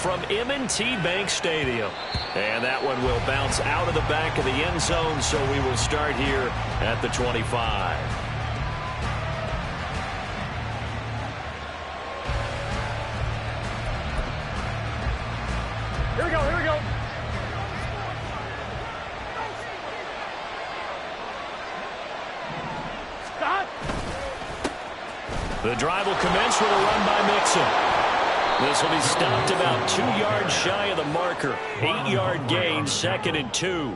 from M&T Bank Stadium. And that one will bounce out of the back of the end zone, so we will start here at the 25. Here we go, here we go. Stop. The drive will commence with a run by Mixon. This will be stopped about 2 yards shy of the marker. 8-yard gain, 2nd and 2.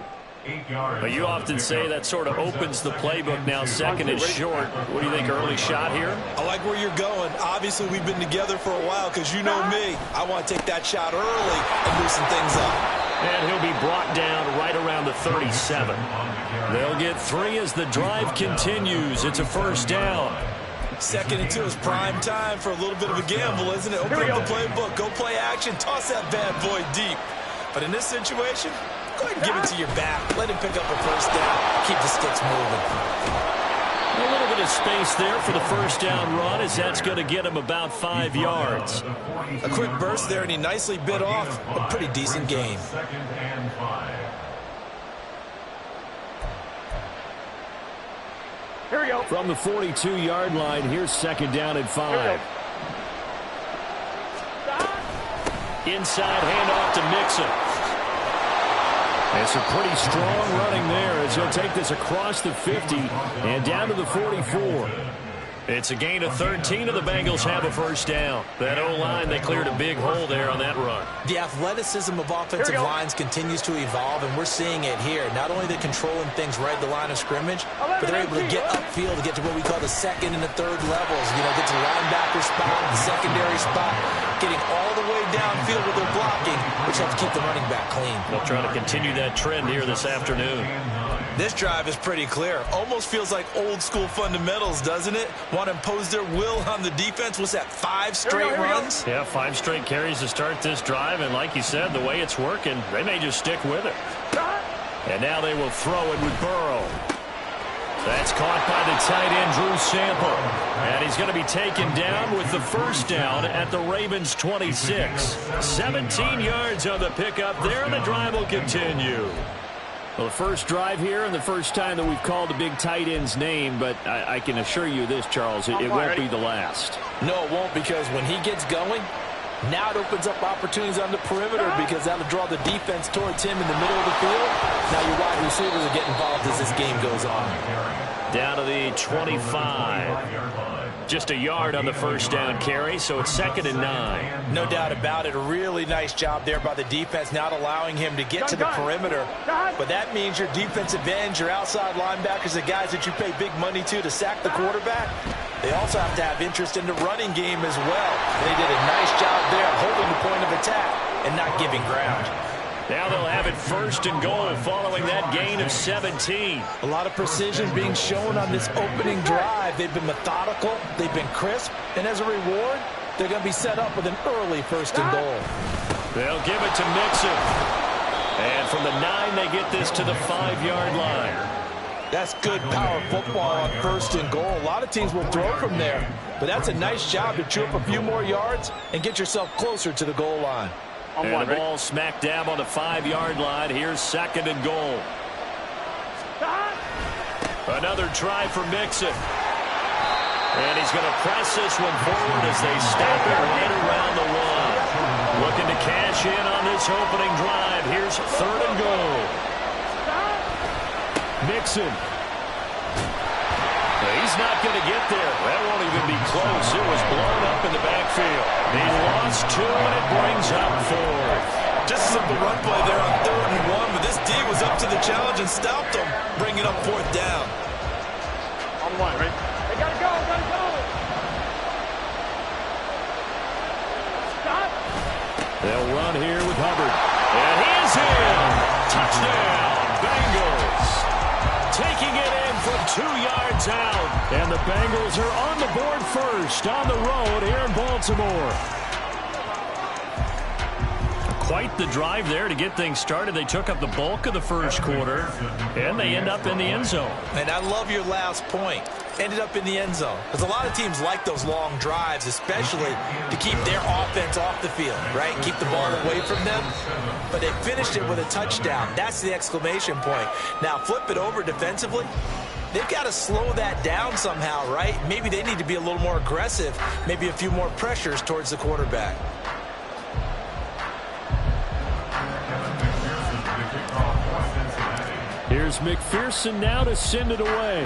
But you often say that sort of opens the playbook now, 2nd and short. What do you think, early shot here? I like where you're going. Obviously, we've been together for a while because you know me. I want to take that shot early and loosen things up. And he'll be brought down right around the 37. They'll get 3 as the drive continues. It's a first down. 2nd and 2 is prime time for a little bit of a gamble, isn't it? Open up the playbook, go play action, toss that bad boy deep. But in this situation, go ahead and give it to your back. Let him pick up a first down. Keep the sticks moving. A little bit of space there for the first down run, as that's going to get him about 5 yards. A quick burst there, and he nicely bit off a pretty decent gain. Here we go. From the 42-yard line, here's 2nd down and 5. Inside handoff to Mixon. It's a pretty strong running there as he'll take this across the 50 and down to the 44. It's a gain of 13, and the Bengals have a first down. That O-line, they cleared a big hole there on that run. The athleticism of offensive lines continues to evolve, and we're seeing it here. Not only are they controlling things right at the line of scrimmage, but they're able to get upfield to get to what we call the 2nd and the 3rd levels. You know, get to the linebacker spot, the secondary spot, getting all the way downfield with their blocking, which helps keep the running back clean. They'll try to continue that trend here this afternoon. This drive is pretty clear. Almost feels like old school fundamentals, doesn't it? Want to impose their will on the defense. What's that, 5 straight runs? Yeah, 5 straight carries to start this drive, and like you said, the way it's working, they may just stick with it. And now they will throw it with Burrow. That's caught by the tight end, Drew Sample. And he's going to be taken down with the first down at the Ravens' 26. 17 yards on the pickup there, and the drive will continue. Well, the first drive here and the first time that we've called the big tight end's name, but I can assure you this, Charles, it won't be the last. No, it won't, because when he gets going, now it opens up opportunities on the perimeter because that'll draw the defense towards him in the middle of the field. Now your wide receivers will get involved as this game goes on. Down to the 25. Just a yard on the first down carry, so it's 2nd and 9. No doubt about it. A really nice job there by the defense, not allowing him to get to the perimeter. But that means your defensive ends, your outside linebackers, the guys that you pay big money to sack the quarterback, they also have to have interest in the running game as well. They did a nice job there of holding the point of attack and not giving ground. Now they'll have it 1st and goal following that gain of 17. A lot of precision being shown on this opening drive. They've been methodical, they've been crisp, and as a reward, they're going to be set up with an early 1st and goal. They'll give it to Mixon. And from the 9, they get this to the 5-yard line. That's good power football on 1st and goal. A lot of teams will throw from there, but that's a nice job to chew up a few more yards and get yourself closer to the goal line. And the ball smack dab on the 5-yard line. Here's 2nd and goal. Another try for Mixon. And he's going to press this one forward as they stop it right around the 1. Looking to cash in on this opening drive. Here's 3rd and goal. Mixon. He's not going to get there. That won't even be close. It was blown up in the backfield. He lost 2, and it brings up 4. Just a simple run play there on 3rd and 1, but this D was up to the challenge and stopped him, bringing up 4th down. On the line, right? They got to go, got to go. Stop. They'll run here with Hubbard. And he is in. Touchdown, Bengals. Taking it in from 2 yards out. And the Bengals are on the board first on the road here in Baltimore. quite the drive there to get things started. They took up the bulk of the first quarter, and they end up in the end zone. And I love your last point. Ended up in the end zone. Because a lot of teams like those long drives, especially to keep their offense off the field, right? Keep the ball away from them. But they finished it with a touchdown. That's the exclamation point. Now, flip it over defensively. They've got to slow that down somehow, right? Maybe they need to be a little more aggressive. Maybe a few more pressures towards the quarterback. Here's McPherson now to send it away.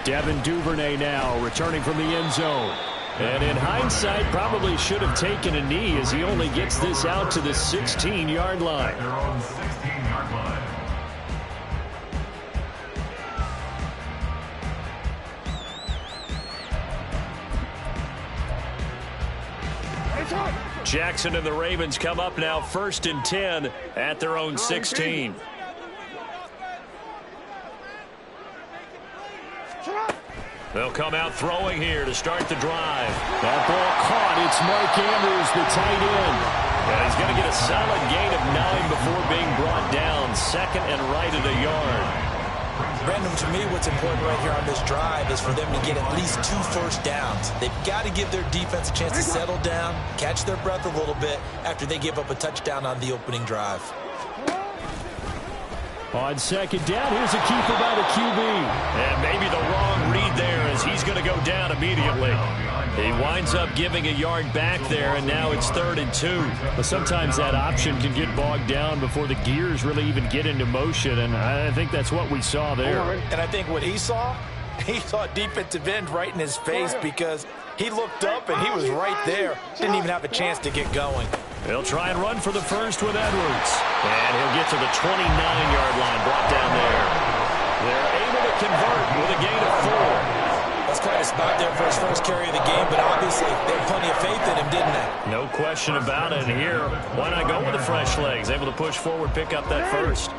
Devin Duvernay now returning from the end zone. And in hindsight, probably should have taken a knee as he only gets this out to the 16-yard line. They're on the 16-yard line. Jackson and the Ravens come up now 1st and 10 at their own 16. They'll come out throwing here to start the drive. That ball caught. It's Mark Andrews, the tight end. And he's going to get a solid gain of 9 before being brought down. Second and right at a yard. Brandon, to me, what's important right here on this drive is for them to get at least 2 first downs. They've got to give their defense a chance to settle down, catch their breath a little bit after they give up a touchdown on the opening drive. On second down, here's a keeper by the QB. And maybe the wrong read there as he's going to go down immediately. He winds up giving a yard back there, and now it's 3rd and 2. But sometimes that option can get bogged down before the gears really even get into motion, and I think that's what we saw there. And I think what he saw defensive end right in his face because he looked up and he was right there. Didn't even have a chance to get going. They'll try and run for the first with Edwards. And he'll get to the 29-yard line, brought down there. They're able to convert with a gain of 4. That's quite a spot there for his first carry of the game, but obviously they had plenty of faith in him, didn't they? No question about it. And here, why not go with the fresh legs? Able to push forward, pick up that first.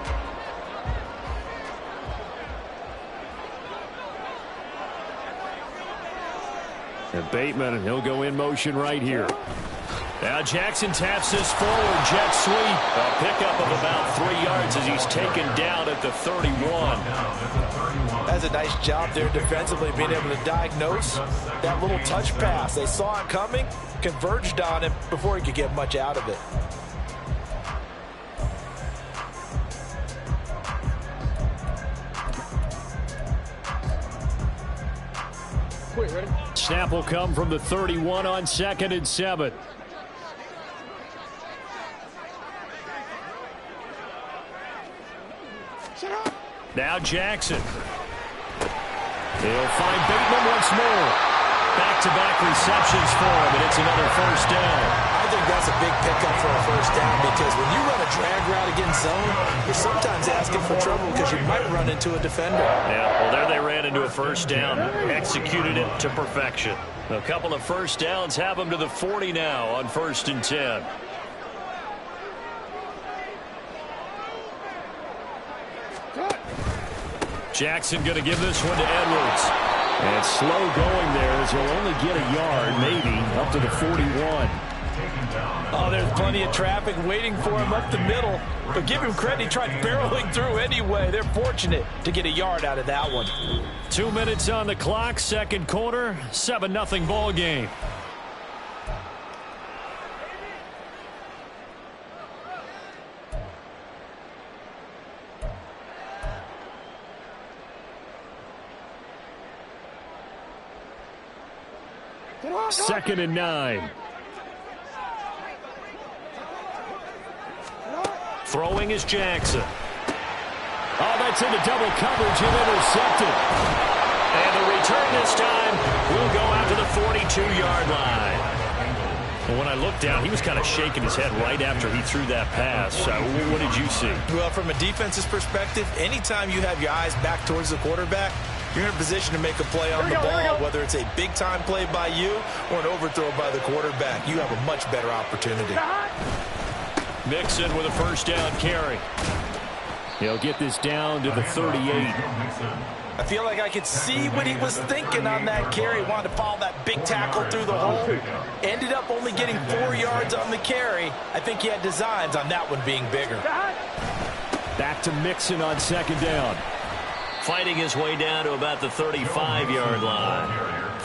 And Bateman, he'll go in motion right here. Now Jackson taps this forward, jet sweep. A pickup of about 3 yards as he's taken down at the 31. That's a nice job there defensively, being able to diagnose that little touch pass. They saw it coming, converged on him before he could get much out of it. Ready? Snap will come from the 31 on 2nd and 7. Now Jackson. He'll find Bateman once more. Back-to-back receptions for him, and it's another first down. I think that's a big pickup for a first down because when you run a drag route against zone, you're sometimes asking for trouble because you might run into a defender. Yeah, well, there they ran into a first down. Executed it to perfection. A couple of first downs have them to the 40 now on 1st and 10. Jackson going to give this one to Edwards. And slow going there as he'll only get a yard, maybe, up to the 41. Oh, there's plenty of traffic waiting for him up the middle. But give him credit, he tried barreling through anyway. They're fortunate to get a yard out of that one. 2 minutes on the clock, second quarter, 7-0 ball game. Second and 9. Throwing is Jackson. Oh, that's into double coverage and intercepted. And the return this time will go out to the 42-yard line. Well, when I looked down, he was kind of shaking his head right after he threw that pass. What did you see? Well, from a defense's perspective, anytime you have your eyes back towards the quarterback, you're in a position to make a play on the ball, whether it's a big-time play by you or an overthrow by the quarterback. You have a much better opportunity. Mixon with a first down carry. He'll get this down to the 38. I feel like I could see what he was thinking on that carry. Wanted to follow that big tackle through the hole. Ended up only getting 4 yards on the carry. I think he had designs on that one being bigger. Back to Mixon on second down. Fighting his way down to about the 35-yard line.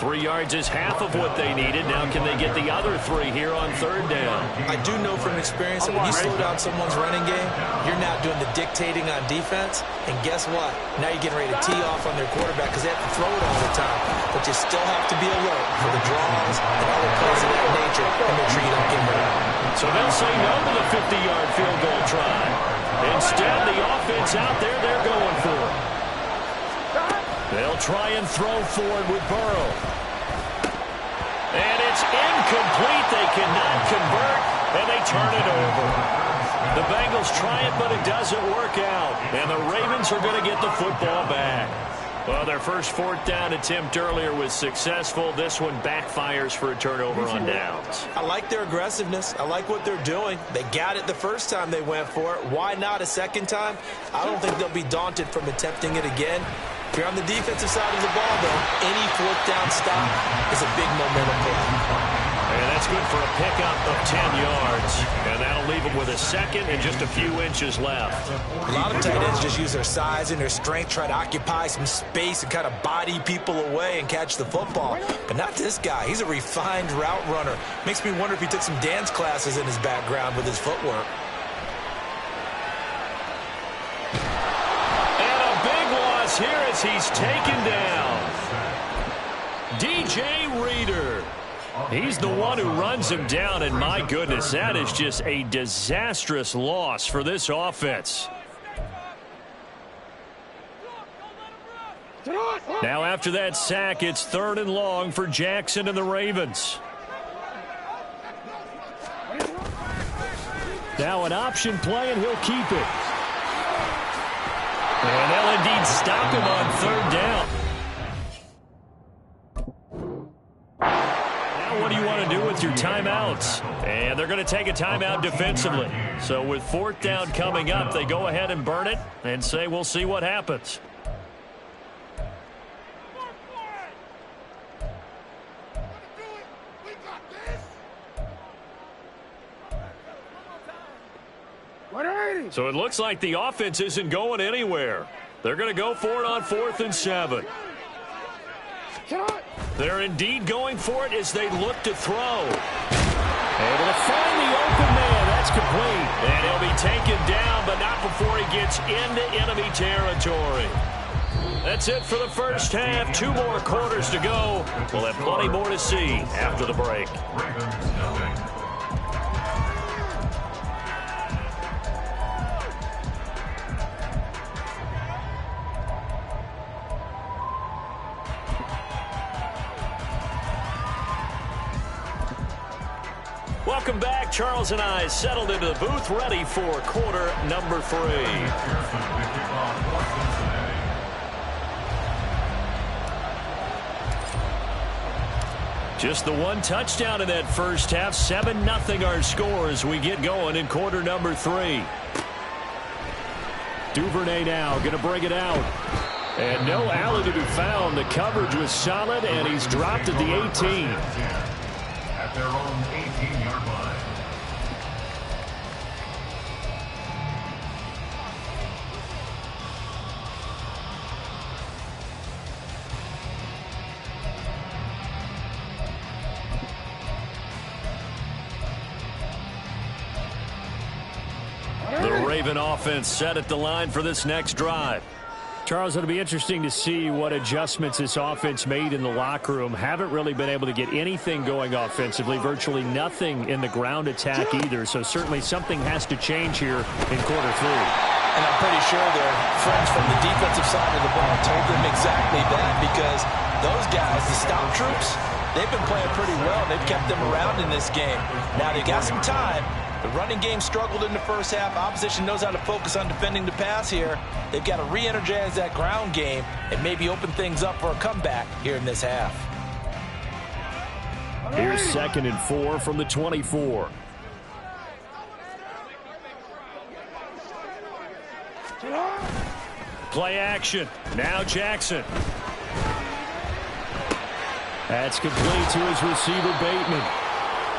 3 yards is half of what they needed. Now can they get the other 3 here on third down? I do know from experience that when you slow down someone's running game, you're not doing the dictating on defense. And guess what? Now you're getting ready to tee off on their quarterback because they have to throw it all the time. But you still have to be alert for the draws and other plays of that nature and make sure you don't get hurt. So they'll say no to the 50-yard field goal try. Instead, the offense out there, they're going for it. They'll try and throw forward with Burrow. And it's incomplete. They cannot convert, and they turn it over. The Bengals try it, but it doesn't work out. And the Ravens are going to get the football back. Well, their first fourth down attempt earlier was successful. This one backfires for a turnover on downs. I like their aggressiveness. I like what they're doing. They got it the first time they went for it. Why not a second time? I don't think they'll be daunted from attempting it again. If you're on the defensive side of the ball, though, any fourth down stop is a big momentum play. And that's good for a pickup of 10 yards. And that'll leave them with a second and just a few inches left. A lot of tight ends just use their size and their strength, try to occupy some space and kind of body people away and catch the football. But not this guy. He's a refined route runner. Makes me wonder if he took some dance classes in his background with his footwork. Here as he's taken down. DJ Reader. He's the one who runs him down, and my goodness, that is just a disastrous loss for this offense. Now after that sack, it's 3rd and long for Jackson and the Ravens. Now an option play, and he'll keep it. And they'll indeed stop him on 3rd down. Now what do you want to do with your timeouts? And they're going to take a timeout defensively. So with 4th down coming up, they go ahead and burn it and say we'll see what happens. So it looks like the offense isn't going anywhere. They're going to go for it on 4th and 7. They're indeed going for it as they look to throw. Able to find the open man. That's complete. And he'll be taken down, but not before he gets into enemy territory. That's it for the first half. 2 more quarters to go. We'll have plenty more to see after the break. Welcome back. Charles and I settled into the booth, ready for quarter number 3. Just the one touchdown in that first half. 7-0 our score as we get going in quarter number 3. Duvernay now going to bring it out. And no alley to be found. The coverage was solid, and he's dropped at the 18. At their own 18-yard line. The Raven offense set at the line for this next drive. Charles, it'll be interesting to see what adjustments this offense made in the locker room. Haven't really been able to get anything going offensively, virtually nothing in the ground attack either. So certainly something has to change here in quarter 3. And I'm pretty sure their friends from the defensive side of the ball told them exactly that, because those guys, the stop troops, they've been playing pretty well. They've kept them around in this game. Now they got some time. The running game struggled in the first half. Opposition knows how to focus on defending the pass here. They've got to re-energize that ground game and maybe open things up for a comeback here in this half. Here's 2nd and 4 from the 24. Play action. Now Jackson. That's complete to his receiver, Bateman.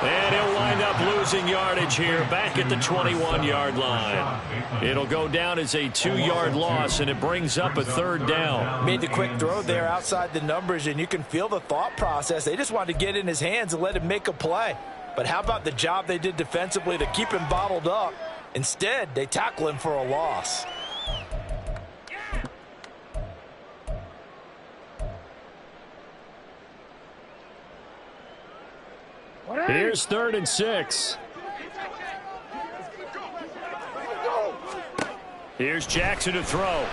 And he'll wind up losing yardage here back at the 21-yard line. It'll go down as a 2-yard loss, and it brings up a 3rd down. Made the quick throw there outside the numbers, and you can feel the thought process. They just wanted to get in his hands and let him make a play. But how about the job they did defensively to keep him bottled up? Instead, they tackle him for a loss. Here's 3rd and 6. Here's Jackson to throw.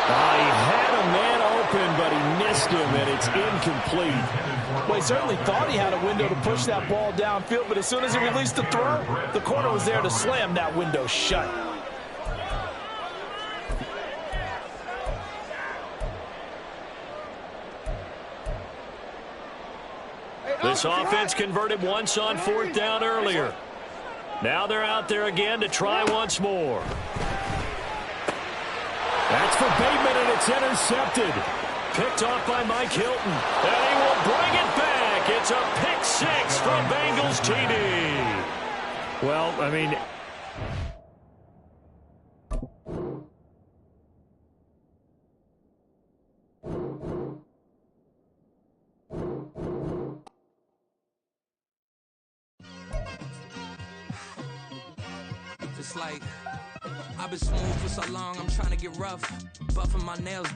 He had a man open, but he missed him, and it's incomplete. Well, he certainly thought he had a window to push that ball downfield, but as soon as he released the throw, the corner was there to slam that window shut. This offense converted once on 4th down earlier. Now they're out there again to try once more. That's for Bateman, and it's intercepted. Picked off by Mike Hilton. And he will bring it back. It's a pick 6 from Bengals TD. Well, I mean... It's like I've been smooth for so long, I'm trying to get rough. Buffing my nails,